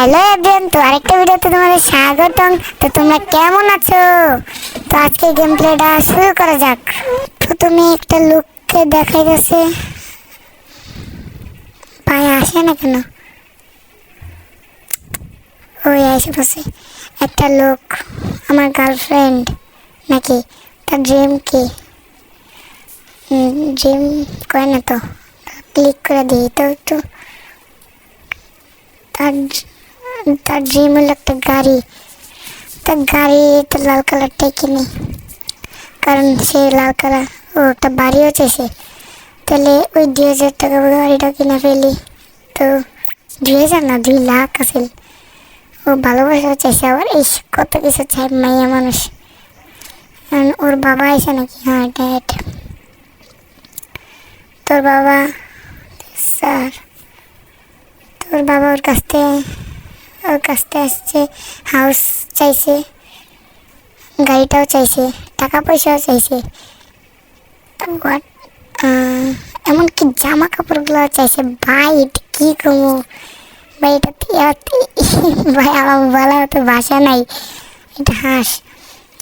Hello everyone, তো আরেকটা ভিডিওতে তোমাদের স্বাগতম। তো তোমরা কেমন আছো? তো আজকে গেম প্লেটা শুরু করা যাক। তো তুমি একটা লোককে দেখাই যাচ্ছে, ভাই আসে না কেন? ওই আশেপাশে একটা লোক, আমার গার্লফ্রেন্ড নাকি? তার ড্রিম কি? ড্রিম কয় না তো, ক্লিক করে দিই তো একটু। তার তার ড্রিম হলো একটা গাড়ি। তার গাড়ি তো লাল কালারটাই কিনি, কারণ সে লাল কালার। ও একটা বাড়িও চাইছে, তাহলে ওই 2,000 টাকা গাড়িটা কিনে ফেলি। তো 2,000 না, 2 লাখ আছে। ও ভালোবাসা চাইছে, আবার এই কত কিছু চাই মাইয়া মানুষ। কারণ ওর বাবা এসে নাকি? হ্যাঁ, ড্যাড। তোর বাবা স্যার, তোর বাবা ওর কাছ থেকে আসছে, হাউস চাইছে, গাড়িটাও চাইছে, টাকা পয়সাও চাইছে, এমনকি জামা কাপড়গুলো চাইছে। ভাই এটা কি কমু ভাই, এটা ভাই আমার বলা তো ভাষা নাই। এটা হাঁস।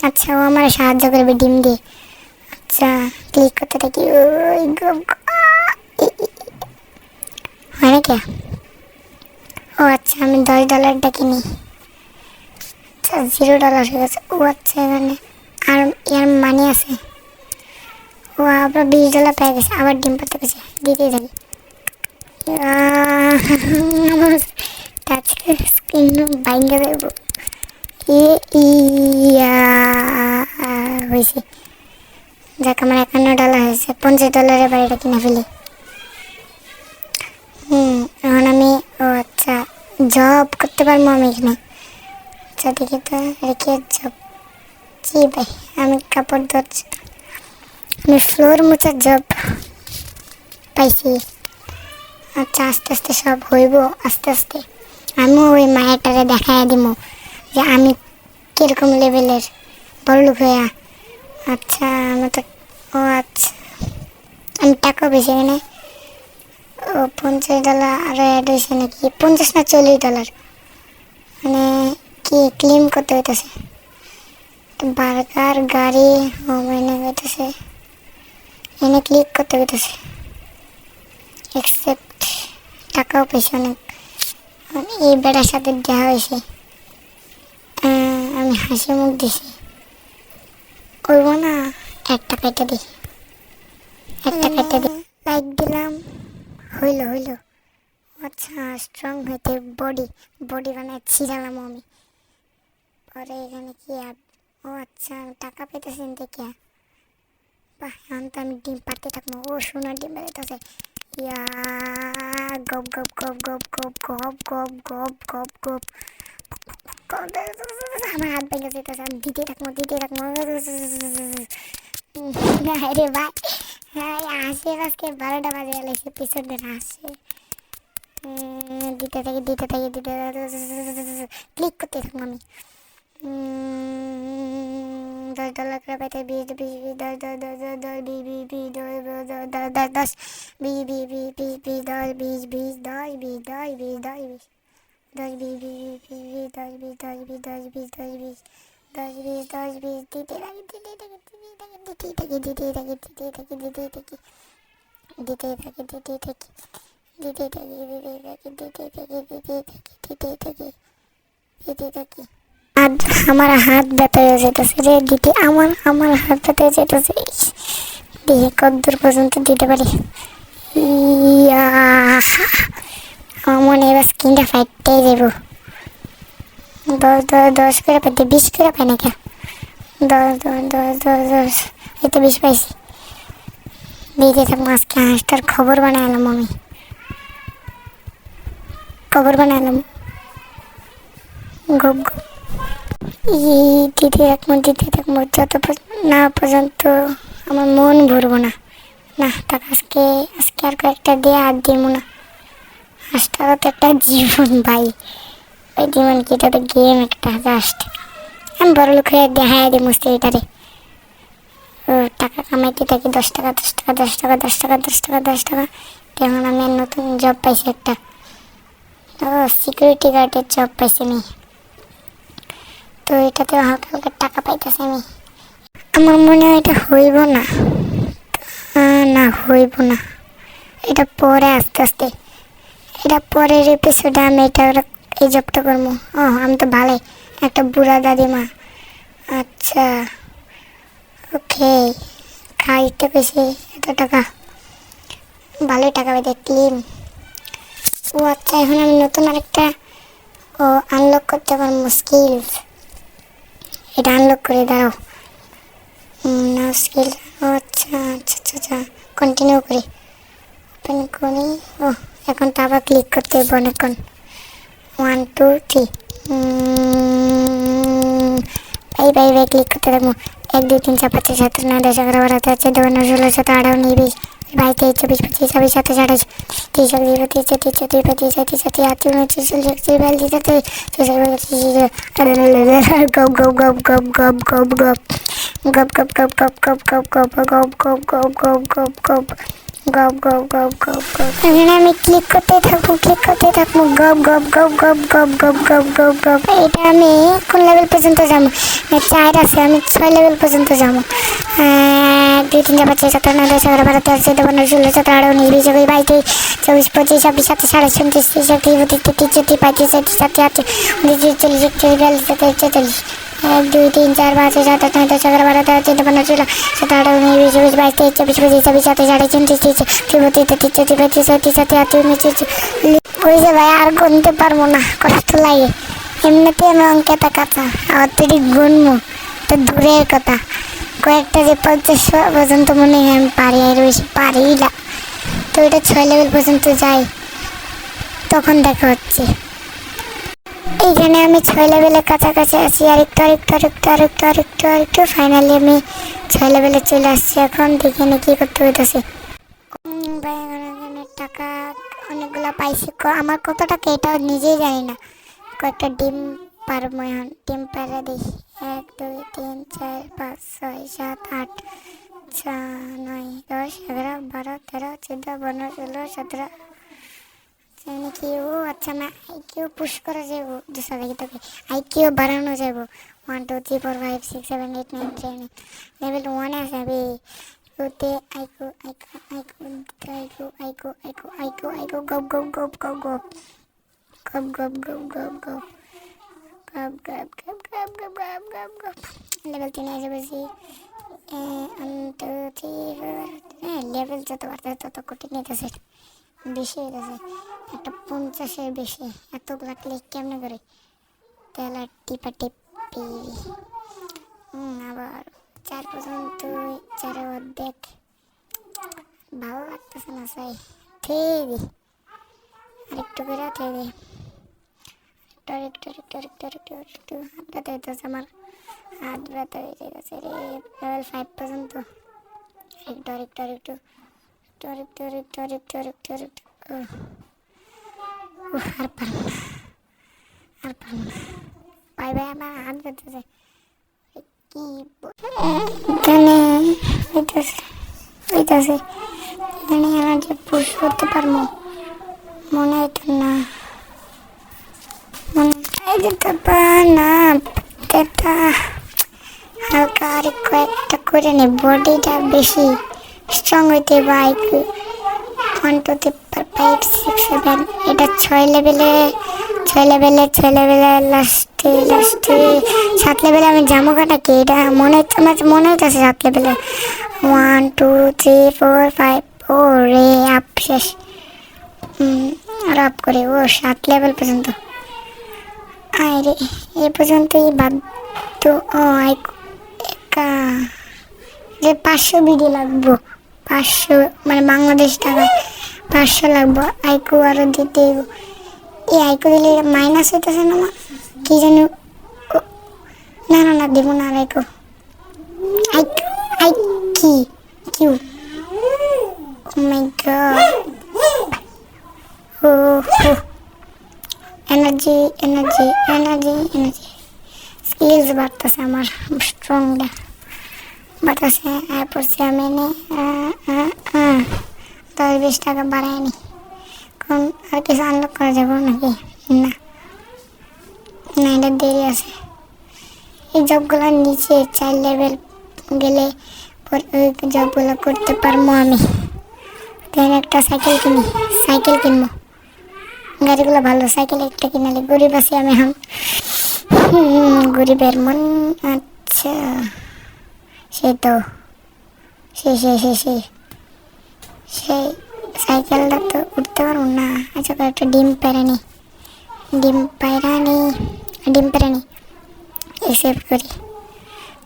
আচ্ছা, ও আমার সাহায্য করবে ডিম দিয়ে। আচ্ছা, ক্লিক করতে থাকি। ওই হয় নাকি? ও আচ্ছা, আমি $10 কিনি। আচ্ছা, $0 হয়ে গেছে। ও আচ্ছা, এখানে আর ইয়ার মানি আছে। ও আবার $20 পেয়ে গেছে, আবার ডিম পাতে গেছে, দিতে থাকি। টাচ স্ক্রিন বাইঙ্গা দেবো। হয়েছে। যাক, আমার $51 হয়েছে। $50 বাড়িটা কিনে ফেলি। এখন আমি, ও আচ্ছা, জব করতে পারবো আমি এখানে। আচ্ছা দেখি তো, রেখে জব। জি ভাই, আমি কাপড় ধরছি, আমি ফ্লোর মোছার জব পাইছি। আচ্ছা, আস্তে আস্তে সব হইব, আস্তে আস্তে। আমিও ওই মায়াটারে দেখাই দিব যে আমি কিরকম লেভেলের বড়লোক হইয়া। আচ্ছা, আমার তো, ও আচ্ছা, আমি টাকা বেশি এখানে। ও $50 আরও অ্যাড হয়েছে নাকি? 50 না $40, মানে কি ক্লেম করতে হইতেছে। বার্গার গাড়ি ও মানে হইতেছে, এনে ক্লিক করতে হইতেছে। অ্যাকসেপ্ট, টাকাও পেয়েছে অনেক। এই বেড়ার সাথে দেখা হয়েছে, আমি হাসি মুখ দিছি। করবো না, একটা কেটে দিই, একটা কেটে দিই, লাইক দিলাম। হইল। আচ্ছা, স্ট্রং হইতে বডি বানায় ছিড়ালাম আমি। পরে এখানে কি ও আচ্ছা, আমি টাকা পেতেছি দেখে। বাহ, এখন তো আমি ডিম পারতে থাকবো। ও সোনার ডিম বেরোতেছে। ইয়া, গপ গপ গপ গপ গপ গপ গপ গপ গপ গপ। আমার হাত ভেঙে যেতেছে, আমি দিতে থাকবো। আরে ভাই, হ্যাঁ আসে, আজকে 12টা বাজে গেছে, পিছনে আসে। দিতে থাকি, ক্লিক করতে থাকবো আমি। $10 করে পাইতে, 20 10 10 10 10 10 20 আমার হাত ব্যথা হয়ে যেতেছে রে দিতে, আমার হাত ব্যথা হয়ে যেতেছে। দিয়ে কতদূর পর্যন্ত দিতে পারি? আমার মনে এবার স্কিনটা ফাইটটাই দেবো। 10 করে পাইতে, 20 করে পাই না কে? 10 এই তো 20 পাইছি। দিতে থাকবো। আজকে হাঁসটার খবর বানালাম আমি, গপ গপ। দিতে থাকবো যত না পর্যন্ত আমার মন ভরবো না। তার আজকে আর কয়েকটা দিয়ে আর দিব না। হাঁসটারও তো একটা জীবন ভাই। ওই জীবন কি, এটা তো গেম একটা জাস্ট। আমি বড় লোক হয়ে দেখাই দিই মুস্তিটারে। ও টাকা কামাইতে থাকি, $10 তখন আমি নতুন জব পাইছি একটা। ও সিকিউরিটি গার্ডের জব পাইছি আমি। তো এটাতে হালকা হালকা টাকা পাইতেছি আমি। আমার মনে হয় এটা হইব না, না হইব না, এটা পরে আস্তে আস্তে, এটা পরের এপিসোডে আমি এটা এই জবটা করবো। ও আমি তো ভালোই একটা বুড়া দাদিমা। আচ্ছা ওকে, খাইতে পেয়েছি এত টাকা, ভালোই টাকা পেতে ক্লিন। ও আচ্ছা, এখন আমি নতুন আরেকটা আনলক করতে পারবো স্কিলস। এটা আনলক করে দাঁড়াও না স্কিল। ও আচ্ছা আচ্ছা আচ্ছা আচ্ছা, কন্টিনিউ করি, ওপেন করি। ও এখন তো আবার ক্লিক করতে হবে অনেকক্ষণ। 1 2 3 বাই বাই বাই ক্লিক করতে থাকবো। 1 2 3 4 5 6 7 8 9 10 11 12 13 14 15 16 17 18 19 20 22 23 24 25 26 27 28 30 31 32 33 34 35 36 37 38 39 40 41 42 এখানে আমি ক্লিক করতে থাকবো গপ গপ গপ গপ গপ গপ গপ গপ গপ। এটা আমি কোন লেভেল পর্যন্ত যাবো? 4 আছে, আমি 6 লেভেল পর্যন্ত যাবো। 1 2 3 4 5 6 7 8 9 10 11 12 13 14 15 16 17 18 19 20 21 22 23 24 25 26 27 28 29 30 31 32 33 34 35 37 38 39 40 41 42 43 1 2 3 4 5 6 7 8 9 10 11 12 13 14 15 16 17 18 19 20 21 22 23 24 25 26 27 28 ওই যে ভাই আর গুনতে পারবো না, কষ্ট লাগে। এমনিতে আমি অঙ্কে কাঁচা, আবার তুই গুনবো তো দূরের কথা। কয়েকটা যে 50 পর্যন্ত মনে হয় আমি পারি, আর বেশি পারি না। তো এটা 6 লেভেল পর্যন্ত যাই, তখন দেখা হচ্ছে। এইখানে আমি 6 লেভেলের কাছাকাছি আছি, আরেকটু ফাইনালি আমি 6 লেভেলে চলে আসছি। এখন দেখি না কি করতে হইতেছে। টাকা অনেকগুলো পাইছি, আমার কত টাকা এটাও নিজেই জানি না। কয়েকটা ডিম পারবো এখন, ডিম পারে দেখি। 1 2 3 4 5 6 7 8 9 10 11 12 13 14 15 16 17 কি। ও আচ্ছা, না আইকিউ পুশ করা যাবো, দুসরা দেখি তোকে আইকিউ বাড়ানো যাবো। 1 2 3 4 5 6 7 8 9 10 লেভেল 1 আছে আমি। ওতে আইকো গপ গপ গপ গপ গপ গপ গপ গপ গপ গপ গপ গপ গপ গপ গপ গপ গপ গপ। লেভেল 3 এসে বেশি। 1 2 3 4 লেভেল যত বাড়তে তত কঠিন হইতেছে, বেশি হইতেছে। একটা 50-এর বেশি, এতগুলা ক্লিক কেমনে করে? তেলা টিপা টিপি। আবার 4 পর্যন্ত, 4 অর্ধেক ভালো লাগতেছে না। চাই থেয়ে দি, আরেকটু করে থেয়ে দি, আরেকটু হাত ব্যথা হইতেছে আমার, হাত ব্যথা হয়ে যাইতেছে রে। লেভেল 5 পর্যন্ত আরেকটু আর পারবো না, বাই বাই, আমার হাত ব্যথাছে। কি এখানে হইতেছে এখানে এনার্জি পুশ করতে পারবো মনে হইতো না, হালকা আর কয়েকটা করে নে, বডিটা বেশি স্ট্রং হইতে। বাইক 1 2 3 4 5 6 7 এটা 6 লেভেলে লাস্টে 7 লেভেলে আমি যাবো নাকি? এটা মনে হইতেছে 7 লেভেলে। 1 2 3 4 5 ও রে আপ শেষ। আর আপ করে ও 7 লেভেল পর্যন্ত। আরে এ পর্যন্তই বাদ। তো ও একা যে 500 বিডি লাগবো, 500 মানে বাংলাদেশ টাকায় 500 লাগবো। আইকো আরো দিতে, এই আইকো দিলে মাইনাস হইতেছে না আমার, কি জানি। না দেবো না। আর আইকো কিউ ও মাই গড। এনার্জি স্কিলস বাড়তেছে আমার, স্ট্রংটা বাড়তেছে। এরপর আমি 10-20 টাকা বাড়ায়নি, এখন আর কিছু আনলক করা যাবে নাকি? না না, এটা দেরি আছে। এই জবগুলোর নিচে 4 লেভেল গেলে ওই জবগুলো করতে পারবো আমি। তাই একটা সাইকেল কিনবো। গাড়িগুলো ভালো, সাইকেল একটা কিনালে। গরিব আছি আমি এখন, গরিবের মন। আচ্ছা সেই তো সেই সাইকেলটা তো উঠতে পারবো না। আচ্ছা একটা ডিম পেরানি অ্যাকসেপ্ট করি।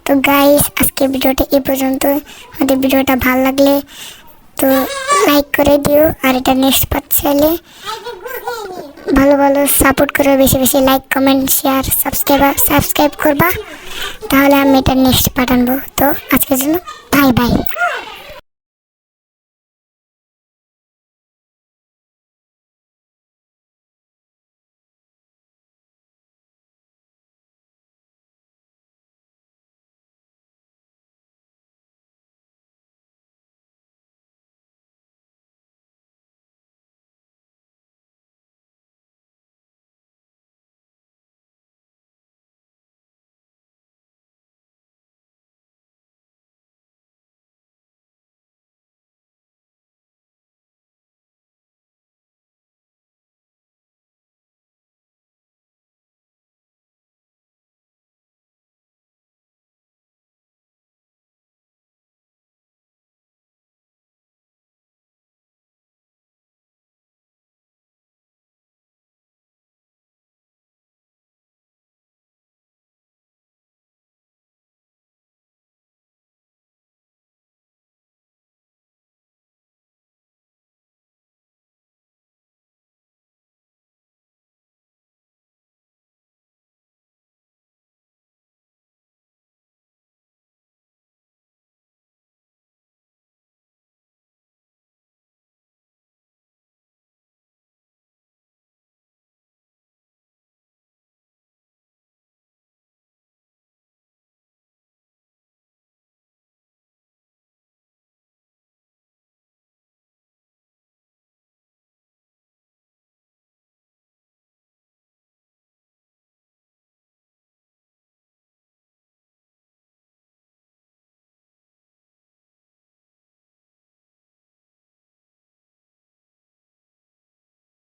তো গাইস, আজকে ভিডিওটা এই পর্যন্ত। আমাদের ভিডিওটা ভালো লাগলে তো লাইক করে দিও, আর এটা নেক্সট পার্ট চাইলে ভালো সাপোর্ট করবে, বেশি লাইক কমেন্ট শেয়ার সাবস্ক্রাইব করবা, তাহলে আমি এটা নেক্সট পার্ট আনবো। তো আজকের জন্য বাই।